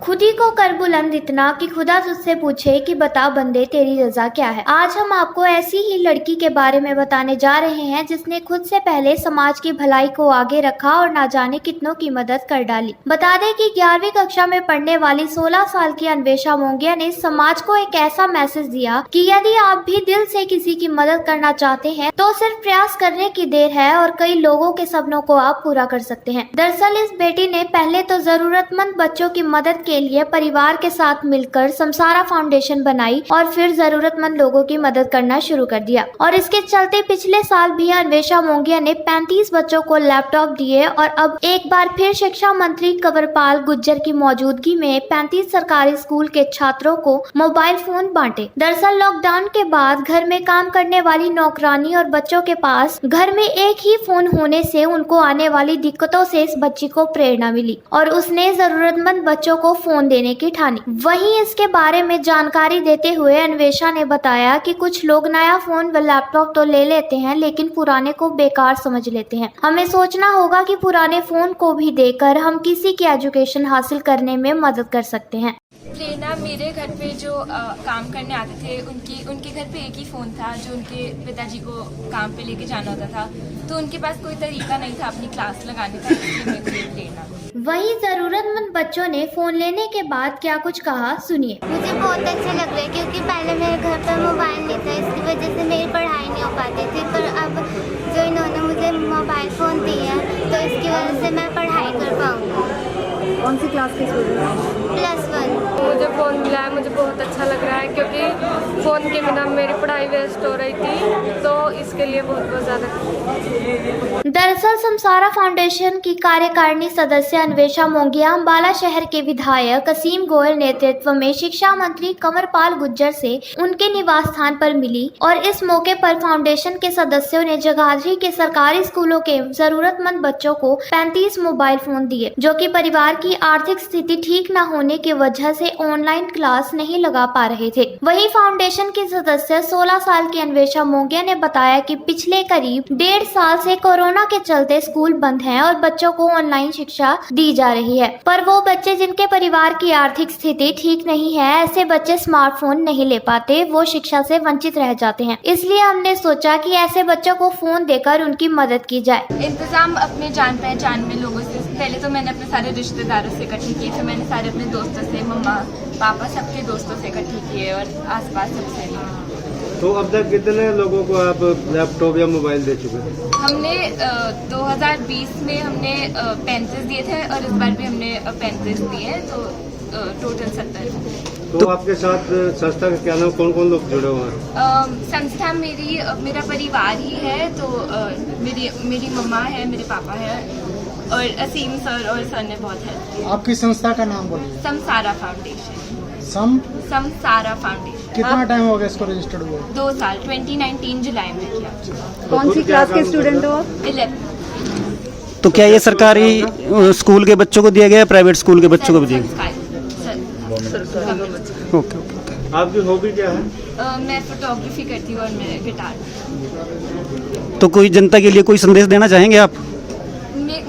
खुद ही को कर बुलंद इतना कि खुदा तुझसे पूछे कि बता बंदे तेरी रजा क्या है। आज हम आपको ऐसी ही लड़की के बारे में बताने जा रहे हैं जिसने खुद से पहले समाज की भलाई को आगे रखा और ना जाने कितनों की मदद कर डाली। बता दें कि 11वीं कक्षा में पढ़ने वाली 16 साल की अन्वेषा मोंगिया ने समाज को एक ऐसा मैसेज दिया कि यदि आप भी दिल से किसी की मदद करना चाहते हैं तो सिर्फ प्रयास करने की देर है और कई लोगों के सपनों को आप पूरा कर सकते हैं। दरअसल इस बेटी ने पहले तो जरूरतमंद बच्चों की मदद के लिए परिवार के साथ मिलकर समसारा फाउंडेशन बनाई और फिर जरूरतमंद लोगों की मदद करना शुरू कर दिया और इसके चलते पिछले साल भी अन्वेषा मोंगिया ने 35 बच्चों को लैपटॉप दिए और अब एक बार फिर शिक्षा मंत्री कंवरपाल गुर्जर की मौजूदगी में 35 सरकारी स्कूल के छात्रों को मोबाइल फोन बांटे। दरअसल लॉकडाउन के बाद घर में काम करने वाली नौकरानी और बच्चों के पास घर में एक ही फोन होने से उनको आने वाली दिक्कतों से इस बच्ची को प्रेरणा मिली और उसने जरूरतमंद बच्चों को फोन देने की ठानी। वहीं इसके बारे में जानकारी देते हुए अन्वेषा ने बताया कि कुछ लोग नया फोन व लैपटॉप तो ले लेते हैं लेकिन पुराने को बेकार समझ लेते हैं। हमें सोचना होगा कि पुराने फोन को भी देकर हम किसी की एजुकेशन हासिल करने में मदद कर सकते हैं। प्रेरणा मेरे घर पे जो काम करने आते थे उनके घर पे एक ही फ़ोन था जो उनके पिताजी को काम पे लेके जाना होता था, तो उनके पास कोई तरीका नहीं था अपनी क्लास लगाने का, इसलिए मेरे को प्रेरणा। वहीं जरूरतमंद बच्चों ने फोन लेने के बाद क्या कुछ कहा, सुनिए। मुझे बहुत अच्छा लग रहा है क्योंकि पहले मेरे घर पर मोबाइल नहीं था, इसकी वजह से मेरी पढ़ाई नहीं हो पाती थी, पर अब जो इन्होंने मुझे मोबाइल फ़ोन दिया तो इसकी वजह से मैं पढ़ाई कर पाऊँगी। कौन सी क्लास के स्टूडेंट हैं? +1। मुझे फ़ोन मिला है, मुझे बहुत अच्छा लग रहा है क्योंकि फ़ोन के बिना मेरी पढ़ाई वेस्ट हो रही थी, तो इसके लिए बहुत ज़्यादा। दरअसल समसारा फाउंडेशन की कार्यकारिणी सदस्य अन्वेषा मोंगिया अम्बाला शहर के विधायक असीम गोयल नेतृत्व में शिक्षा मंत्री कंवरपाल गुर्जर से उनके निवास स्थान पर मिली और इस मौके पर फाउंडेशन के सदस्यों ने जगाधरी के सरकारी स्कूलों के जरूरतमंद बच्चों को 35 मोबाइल फोन दिए, जो कि परिवार की आर्थिक स्थिति ठीक न होने की वजह से ऑनलाइन क्लास नहीं लगा पा रहे थे। वहीं फाउंडेशन के सदस्य 16 साल की अन्वेषा मोंगिया ने बताया कि पिछले करीब 1.5 साल से कोरोना के चलते स्कूल बंद हैं और बच्चों को ऑनलाइन शिक्षा दी जा रही है, पर वो बच्चे जिनके परिवार की आर्थिक स्थिति ठीक नहीं है, ऐसे बच्चे स्मार्टफोन नहीं ले पाते, वो शिक्षा से वंचित रह जाते हैं। इसलिए हमने सोचा कि ऐसे बच्चों को फोन देकर उनकी मदद की जाए। इंतज़ाम अपने जान पहचान में लोगों से, पहले तो मैंने अपने सारे रिश्तेदारों से इकट्ठे किए, फिर मैंने सारे अपने दोस्तों से, मम्मा पापा सबके दोस्तों से इकट्ठे किए और आसपास सबसे लिए। तो अब तक कितने लोगों को आप लैपटॉप या मोबाइल दे चुके हैं? हमने 2020 में हमने 35 दिए थे और इस बार भी हमने 35 दिए, तो टोटल 70। तो आपके साथ संस्था का क्या नाम, कौन कौन लोग जुड़े हुए हैं? संस्था मेरा परिवार ही है, तो मेरी मम्मा है, मेरे पापा है और असीम सर और सर ने बहुत हेल्प की। आपकी संस्था का नाम बोलिए। समसारा फाउंडेशन। समसारा फाउंडेशन। कितना टाइम हो गया इसको रजिस्टर्ड हुए? 2 साल, 2019 जुलाई में किया। कौन सी क्लास के स्टूडेंट हो? 11। तो क्या ये सरकारी स्कूल के बच्चों को दिया गया है, प्राइवेट स्कूल के बच्चों को भी दिया गया? ओके। आपकी हॉबी क्या है? मैं फोटोग्राफी करती हूँ और मैं गिटार। तो कोई जनता के लिए कोई संदेश देना चाहेंगे आप?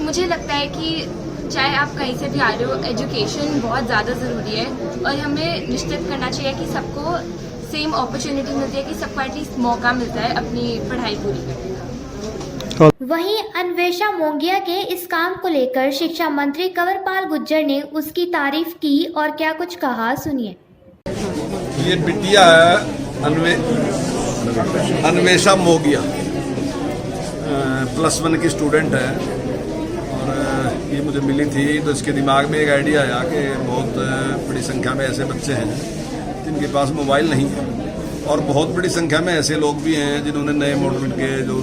मुझे लगता है कि चाहे आप कहीं से भी आ रहे हो, एजुकेशन बहुत ज़्यादा ज़रूरी है और हमें निश्चित करना चाहिए कि सबको सेम अपॉर्चुनिटी मिलती है, कि सबको एटलीस्ट मौका मिलता है अपनी पढ़ाई पूरी करने का। वहीं अन्वेषा मोंगिया के इस काम को लेकर शिक्षा मंत्री कंवरपाल गुर्जर ने उसकी तारीफ की और क्या कुछ कहा, सुनिए। ये बिटिया है अन्वेषा मोंगिया, +1 की स्टूडेंट है और ये मुझे मिली थी तो इसके दिमाग में एक आइडिया आया कि बहुत बड़ी संख्या में ऐसे बच्चे हैं जिनके पास मोबाइल नहीं है और बहुत बड़ी संख्या में ऐसे लोग भी हैं जिन्होंने नए मॉडल के जो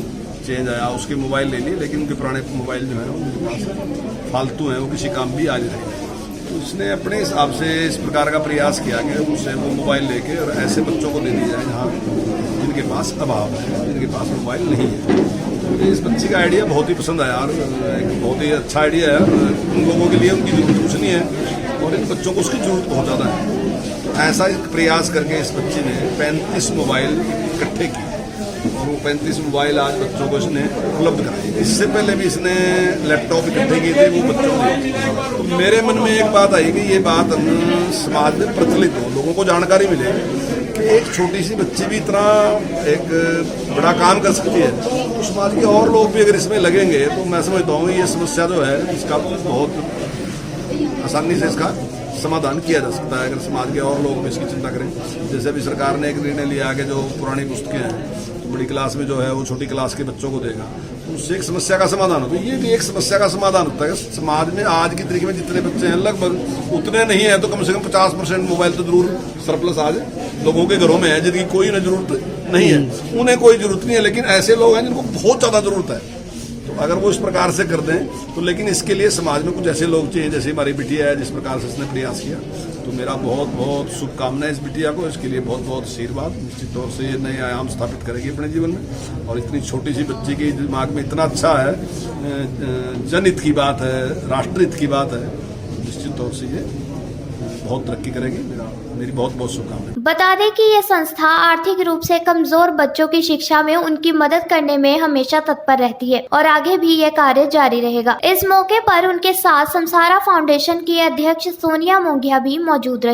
चेंज आया उसके मोबाइल ले लिए, लेकिन उनके पुराने मोबाइल जो है उनके पास फालतू हैं, वो किसी काम भी आ नहीं रहे। तो उसने अपने हिसाब से इस प्रकार का प्रयास किया कि उससे वो मोबाइल लेके और ऐसे बच्चों को दे दिया जाए जहाँ जिनके पास अभाव है, जिनके पास मोबाइल नहीं है। मुझे इस बच्ची का आइडिया बहुत ही पसंद आया और एक बहुत ही अच्छा आइडिया है। उन लोगों के लिए उनकी जरूरत कुछ नहीं है और इन बच्चों को उसकी जरूरत बहुत ज़्यादा है। तो ऐसा एक प्रयास करके इस बच्ची ने 35 मोबाइल इकट्ठे किए और वो 35 मोबाइल आज बच्चों को इसने उपलब्ध कराए। इससे पहले भी इसने लैपटॉप इकट्ठे किए थे, वो बच्चों को। तो मेरे मन में एक बात आई कि ये बात हम समाज में प्रचलित हो, लोगों को जानकारी मिले कि एक छोटी सी बच्ची भी इतना एक बड़ा काम कर सकती है। तो समाज के और लोग भी अगर इसमें लगेंगे तो मैं समझता हूँ ये समस्या जो है इसका बहुत आसानी से इसका समाधान किया जा सकता है, अगर समाज के और लोग भी इसकी चिंता करें। जैसे अभी सरकार ने एक निर्णय लिया कि जो पुरानी पुस्तकें हैं तो बड़ी क्लास में जो है वो छोटी क्लास के बच्चों को देगा, तो उससे एक समस्या का समाधान होता है। ये भी एक समस्या का समाधान होता है। समाज में आज की तरीके में जितने बच्चे हैं लगभग उतने नहीं है, तो कम से कम 50% मोबाइल तो जरूर सरप्लस आज लोगों के घरों में है जिनकी कोई जरूरत नहीं है, उन्हें कोई जरूरत नहीं है। लेकिन ऐसे लोग हैं जिनको बहुत ज्यादा जरूरत है, तो अगर वो इस प्रकार से कर दें तो, लेकिन इसके लिए समाज में कुछ ऐसे लोग चाहिए, जैसे हमारी बिटिया है जिस प्रकार से इसने प्रयास किया। तो मेरा बहुत बहुत शुभकामनाएं इस बिटिया को, इसके लिए बहुत बहुत आशीर्वाद। निश्चित तौर से ये नए आयाम स्थापित करेगी अपने जीवन में, और इतनी छोटी सी बच्ची के दिमाग में इतना अच्छा है, जनहित की बात है, राष्ट्रहित की बात है, निश्चित तौर से ये बहुत तरक्की करेगी। मेरी बहुत बहुत शुभकामनाएं। बता दें कि ये संस्था आर्थिक रूप से कमजोर बच्चों की शिक्षा में उनकी मदद करने में हमेशा तत्पर रहती है और आगे भी ये कार्य जारी रहेगा। इस मौके पर उनके साथ समसारा फाउंडेशन की अध्यक्ष सोनिया मोंघिया भी मौजूद रही।